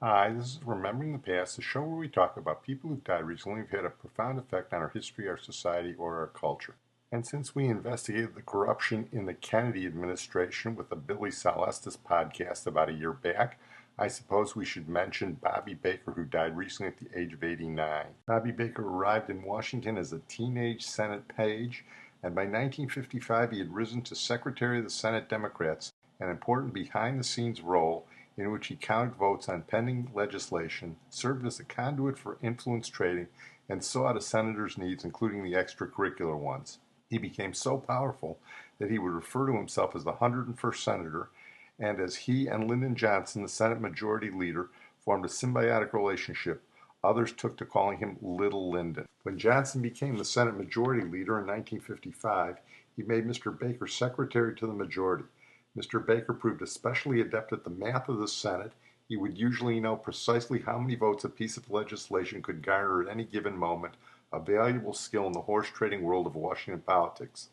Hi, this is Remembering the Past, the show where we talk about people who've died recently who've had a profound effect on our history, our society, or our culture. And since we investigated the corruption in the Kennedy administration with the Billy Solestis podcast about a year back, I suppose we should mention Bobby Baker, who died recently at the age of 89. Bobby Baker arrived in Washington as a teenage Senate page, and by 1955 he had risen to Secretary of the Senate Democrats, an important behind-the-scenes role in which he counted votes on pending legislation, served as a conduit for influence trading, and saw to senators' needs, including the extracurricular ones. He became so powerful that he would refer to himself as the 101st Senator, and as he and Lyndon Johnson, the Senate Majority Leader, formed a symbiotic relationship, others took to calling him Little Lyndon. When Johnson became the Senate Majority Leader in 1955, he made Mr. Baker Secretary to the Majority. Mr. Baker proved especially adept at the math of the Senate. He would usually know precisely how many votes a piece of legislation could garner at any given moment, a valuable skill in the horse trading world of Washington politics.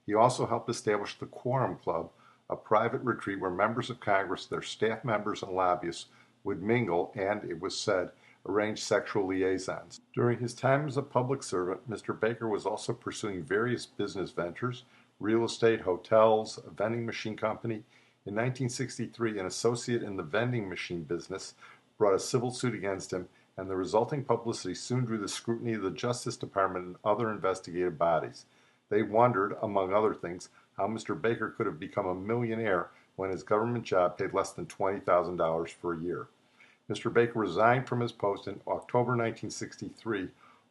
He also helped establish the Quorum Club, a private retreat where members of Congress, their staff members, and lobbyists would mingle and, it was said, arrange sexual liaisons. During his time as a public servant, Mr. Baker was also pursuing various business ventures, real estate, hotels, a vending machine company. In 1963, an associate in the vending machine business brought a civil suit against him, and the resulting publicity soon drew the scrutiny of the Justice Department and other investigative bodies. They wondered, among other things, how Mr. Baker could have become a millionaire when his government job paid less than $20,000 for a year. Mr. Baker resigned from his post in October 1963,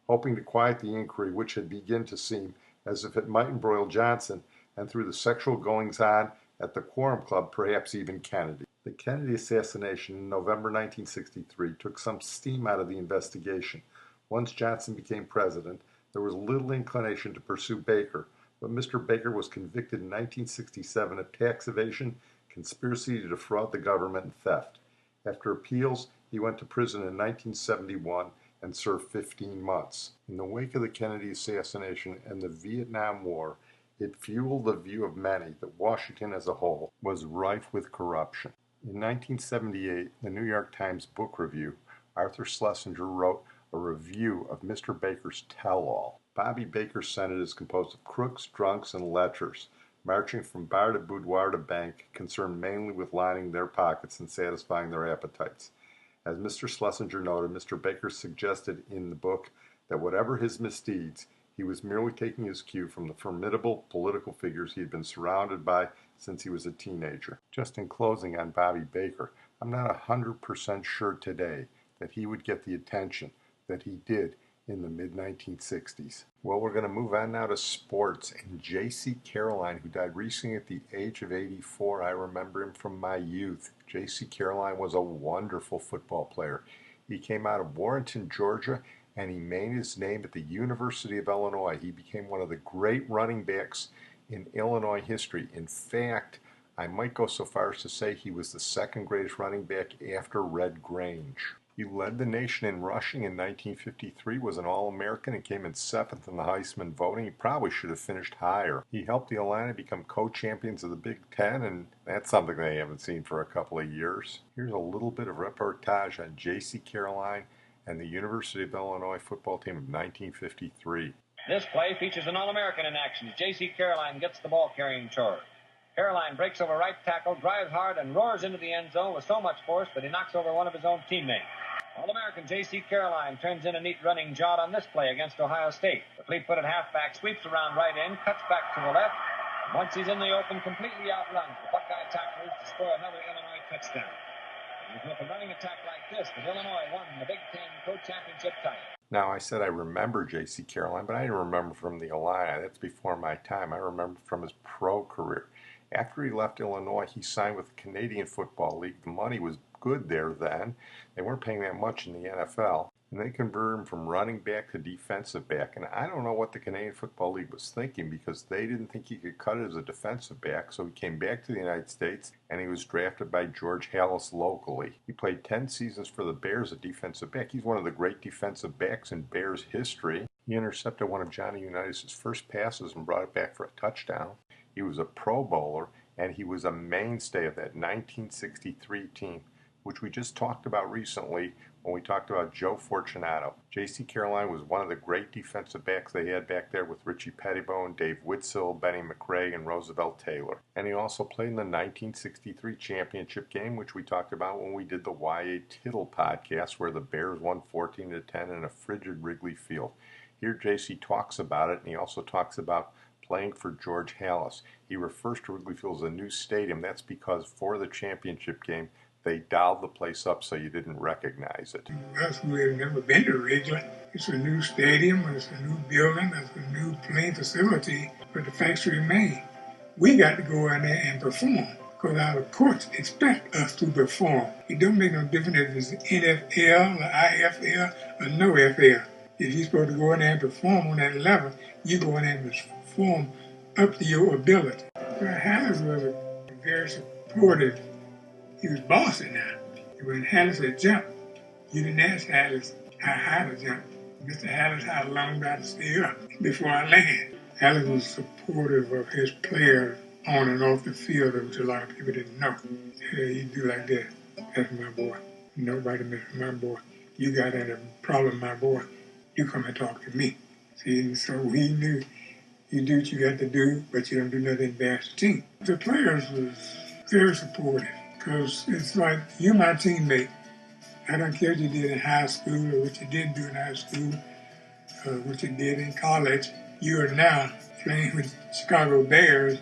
hoping to quiet the inquiry which had begun to seem as if it might embroil Johnson, and through the sexual goings-on at the Quorum Club, perhaps even Kennedy. The Kennedy assassination in November 1963 took some steam out of the investigation. Once Johnson became president, there was little inclination to pursue Baker, but Mr. Baker was convicted in 1967 of tax evasion, conspiracy to defraud the government, and theft. After appeals, he went to prison in 1971 and served 15 months. In the wake of the Kennedy assassination and the Vietnam War, it fueled the view of many that Washington as a whole was rife with corruption. In 1978, the New York Times Book Review, Arthur Schlesinger wrote a review of Mr. Baker's tell-all. Bobby Baker's Senate is composed of crooks, drunks, and lechers, marching from bar to boudoir to bank, concerned mainly with lining their pockets and satisfying their appetites. As Mr. Schlesinger noted, Mr. Baker suggested in the book that whatever his misdeeds, he was merely taking his cue from the formidable political figures he had been surrounded by since he was a teenager. Just in closing on Bobby Baker, I'm not 100% sure today that he would get the attention that he did in the mid-1960s. Well, we're going to move on now to sports, and J.C. Caroline, who died recently at the age of 84, I remember him from my youth. J.C. Caroline was a wonderful football player. He came out of Warrenton, Georgia, and he made his name at the University of Illinois. He became one of the great running backs in Illinois history. In fact, I might go so far as to say he was the second greatest running back after Red Grange. He led the nation in rushing in 1953, was an All-American, and came in 7th in the Heisman voting. He probably should have finished higher. He helped the Illini become co-champions of the Big Ten, and that's something they haven't seen for a couple of years. Here's a little bit of reportage on J.C. Caroline and the University of Illinois football team of 1953. This play features an All-American in action. J.C. Caroline gets the ball-carrying chore. Caroline breaks over right tackle, drives hard, and roars into the end zone with so much force that he knocks over one of his own teammates. All-American J.C. Caroline turns in a neat running jaunt on this play against Ohio State. The fleet-footed halfback sweeps around right in, cuts back to the left. Once he's in the open, completely outruns the Buckeye tacklers to score another Illinois touchdown. It was with a running attack like this that Illinois won the Big Ten co-championship title. Now, I said I remember J.C. Caroline, but I didn't remember from the Illini. That's before my time. I remember from his pro career. After he left Illinois, he signed with the Canadian Football League. The money was good there then. They weren't paying that much in the NFL. And they converted him from running back to defensive back. And I don't know what the Canadian Football League was thinking, because they didn't think he could cut it as a defensive back. So he came back to the United States, and he was drafted by George Halas locally. He played 10 seasons for the Bears at defensive back. He's one of the great defensive backs in Bears history. He intercepted one of Johnny Unitas' first passes and brought it back for a touchdown. He was a Pro Bowler, and he was a mainstay of that 1963 team, which we just talked about recently when we talked about Joe Fortunato. J.C. Caroline was one of the great defensive backs they had back there with Richie Pettibone, Dave Witzel, Benny McRae, and Roosevelt Taylor. And he also played in the 1963 championship game, which we talked about when we did the Y.A. Tittle podcast, where the Bears won 14-10 in a frigid Wrigley Field. Here J.C. talks about it, and he also talks about playing for George Halas. He refers to Wrigley Field as a new stadium. That's because for the championship game, they dialed the place up so you didn't recognize it. Us who have never been to Wrigley, it's a new stadium, it's a new building, it's a new playing facility, but the facts remain. We got to go in there and perform because our courts expect us to perform. It don't make no difference if it's NFL or IFL or no FL. If you're supposed to go in there and perform on that level, you go in there and perform up to your ability. Halas was very supportive. He was bossy now. When Halas had jumped, you didn't ask Halas how high to jump. Mr. Halas, how long do I stay up before I land? Halas was supportive of his players on and off the field, which a lot of people didn't know. You do like that. That's my boy. Nobody misses my boy. You got any problem, my boy, you come and talk to me. See, and so he knew you do what you got to do, but you don't do nothing to embarrass the team. The players was very supportive. Because it's like, you're my teammate. I don't care what you did in high school or what you didn't do in high school or what you did in college. You are now playing with Chicago Bears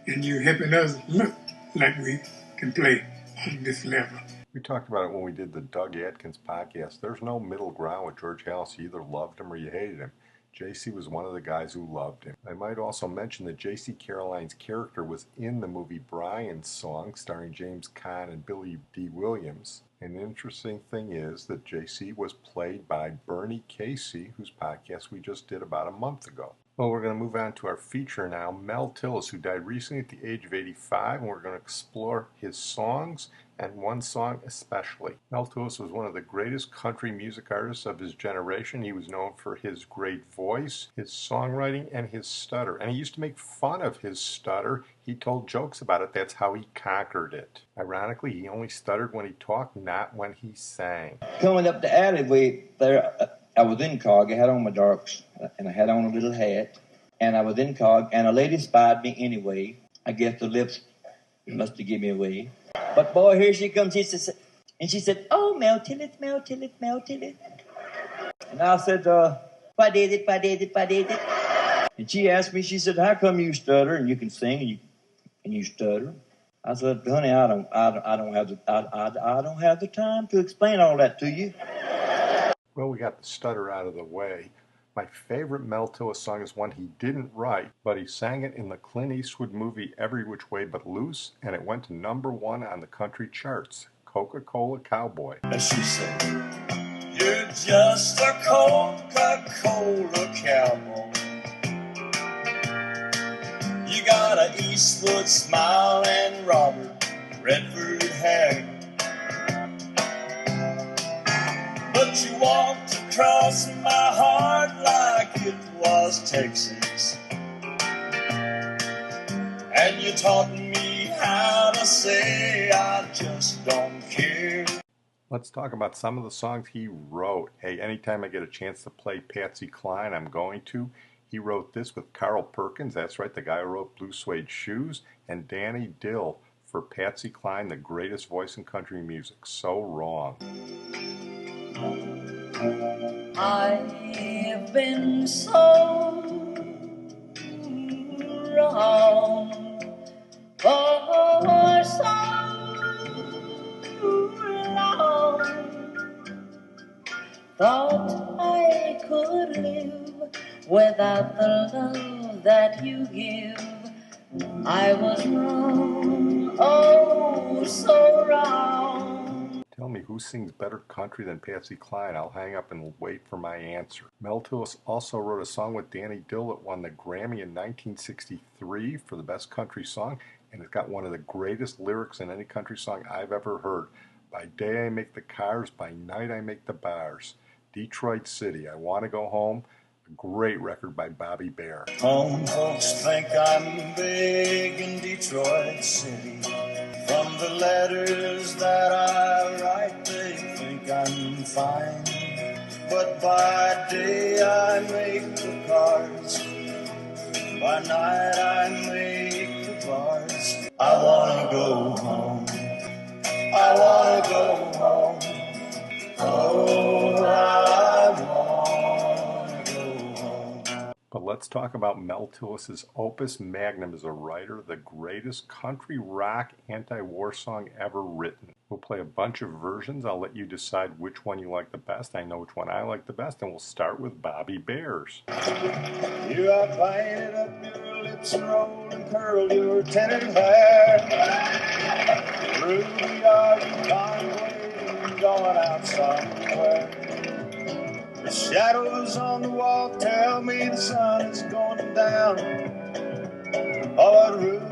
and you're helping us look like we can play on this level. We talked about it when we did the Doug Atkins podcast. There's no middle ground with George Halas. You either loved him or you hated him. J.C. was one of the guys who loved him. I might also mention that J.C. Caroline's character was in the movie Brian's Song, starring James Caan and Billy D. Williams. And the interesting thing is that J.C. was played by Bernie Casey, whose podcast we just did about a month ago. Well, we're going to move on to our feature now, Mel Tillis, who died recently at the age of 85, and we're going to explore his songs, and one song especially. Mel Tillis was one of the greatest country music artists of his generation. He was known for his great voice, his songwriting, and his stutter. And he used to make fun of his stutter. He told jokes about it. That's how he conquered it. Ironically, he only stuttered when he talked, not when he sang. Coming up the alleyway there, I was in cog. I had on my darks, and I had on a little hat. And I was in cog, and a lady spied me anyway. I guess the lips must have given me away. But boy, here she comes. She said, "Oh, Mel Tillis, Mel Tillis, Mel Tillis." And I said, "What did it? What did it? What did it?" And she asked me. She said, "How come you stutter and you can sing and you stutter?" I said, "Honey, I don't have the time to explain all that to you." Well, we got the stutter out of the way. My favorite Mel Tillis song is one he didn't write, but he sang it in the Clint Eastwood movie Every Which Way But Loose, and it went to #1 on the country charts, Coca-Cola Cowboy. And she said, "You're just a Coca-Cola cowboy. You got an Eastwood smile and Robert Redford hair. But you walked across my heart like it was Texas. And you taught me how to say I just don't care." Let's talk about some of the songs he wrote. Hey, anytime I get a chance to play Patsy Cline, I'm going to. He wrote this with Carl Perkins, that's right, the guy who wrote Blue Suede Shoes, and Danny Dill for Patsy Cline, the greatest voice in country music. So wrong. I've been so wrong for so long. Thought I could live without the love that you give. I was wrong, oh so wrong. Tell me, who sings better country than Patsy Cline? I'll hang up and wait for my answer. Mel Tillis also wrote a song with Danny Dill that won the Grammy in 1963 for the best country song, and it's got one of the greatest lyrics in any country song I've ever heard. By day I make the cars, by night I make the bars. Detroit City, I Want to Go Home, a great record by Bobby Bare. Home folks think I'm big in Detroit City. From the letters that I write I'm fine, but by day I make the cards, by night I make the bars. I wanna go home, I wanna go home. Oh, I wanna go home. But let's talk about Mel Tillis' opus magnum as a writer, the greatest country rock anti-war song ever written. We'll play a bunch of versions. I'll let you decide which one you like the best. I know which one I like the best, and we'll start with Bobby Bears. You have painted up your lips and rolled and curled your tinted hair. Ruby, are you contemplating going out somewhere? The shadows on the wall tell me the sun is going down. Oh, Ruby,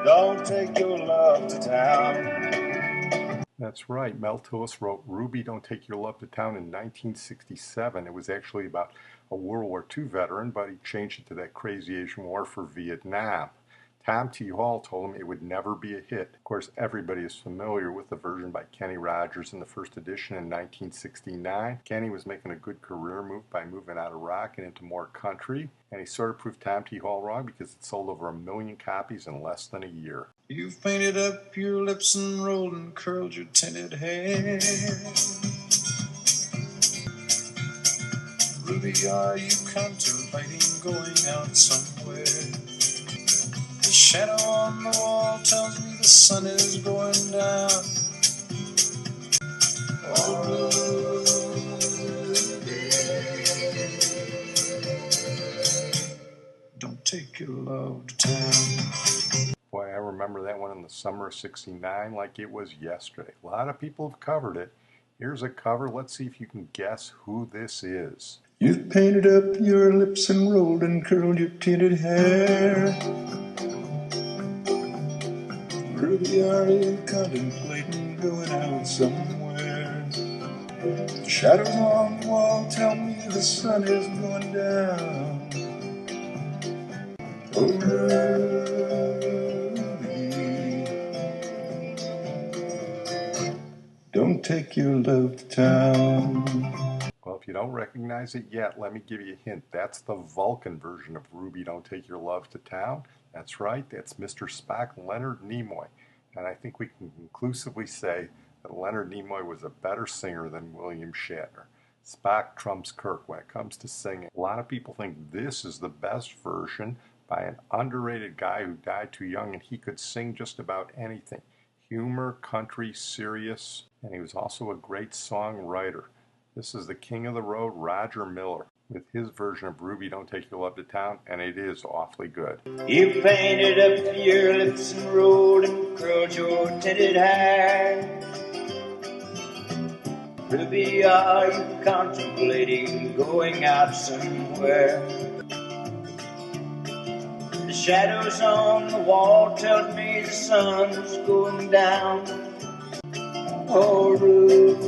don't take your love to town. That's right. Mel Tillis wrote Ruby, Don't Take Your Love to Town in 1967. It was actually about a World War II veteran, but he changed it to that crazy Asian war for Vietnam. Tom T. Hall told him it would never be a hit. Of course, everybody is familiar with the version by Kenny Rogers in the first edition in 1969. Kenny was making a good career move by moving out of rock and into more country, and he sort of proved Tom T. Hall wrong because it sold over 1 million copies in less than a year. You've painted up your lips and rolled and curled your tinted hair. Ruby, are you contemplating going out somewhere? The shadow on the wall tells me the sun is going down. Oh, Ruby, don't take your love to town. Boy, I remember that one in the summer of '69 like it was yesterday. A lot of people have covered it. Here's a cover. Let's see if you can guess who this is. You've painted up your lips and rolled and curled your tinted hair. Ruby, are you contemplating going out somewhere? The shadows on the wall tell me the sun is going down. Oh, Ruby, don't take your love to town. Well, if you don't recognize it yet, let me give you a hint. That's the Vulcan version of Ruby, Don't Take Your Love to Town. That's right, that's Mr. Spock, Leonard Nimoy. And I think we can conclusively say that Leonard Nimoy was a better singer than William Shatner. Spock trumps Kirk when it comes to singing. A lot of people think this is the best version by an underrated guy who died too young, and he could sing just about anything. Humor, country, serious, and he was also a great songwriter. This is the king of the road, Roger Miller, with his version of Ruby, Don't Take Your Love to Town, and it is awfully good. You painted up your lips and rolled and curled your tinted hair. Ruby, are you contemplating going out somewhere? The shadows on the wall tell me the sun's going down. Oh, Ruby,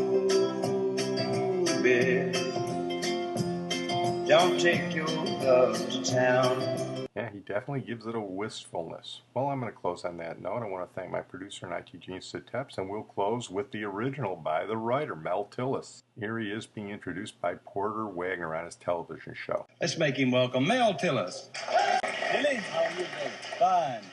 don't take your love to town. Yeah, he definitely gives it a wistfulness. Well, I'm going to close on that note. I want to thank my producer and IT genius, Sid Tepps, and we'll close with the original by the writer, Mel Tillis. Here he is being introduced by Porter Wagner on his television show. Let's make him welcome Mel Tillis. Billy, how are you doing? Fine.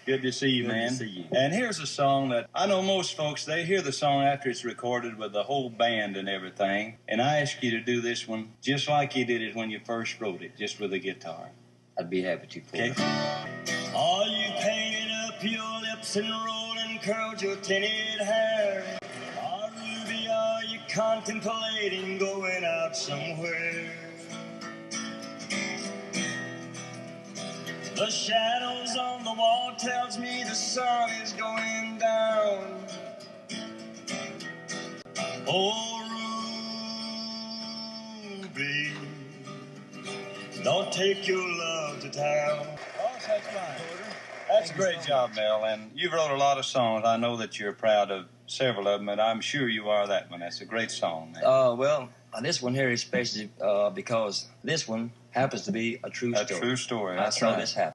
Good to see you, man. Good to see you. And here's a song that I know most folks, they hear the song after it's recorded with the whole band and everything. And I ask you to do this one just like you did it when you first wrote it, just with a guitar. I'd be happy to, Porter. Okay. All you painted up your lips and rolled and curled your tinted hair. Oh, Ruby, are you contemplating going out somewhere? The shadows on the wall tells me the sun is going down. Oh, Ruby, don't take your love to town. Oh, that's fine. That's a great job, Mel, and you've wrote a lot of songs. I know that you're proud of several of them, and I'm sure you are that one. That's a great song, man. Well, this one here especially because this one happens to be a true story. A true story. That's right. This happened.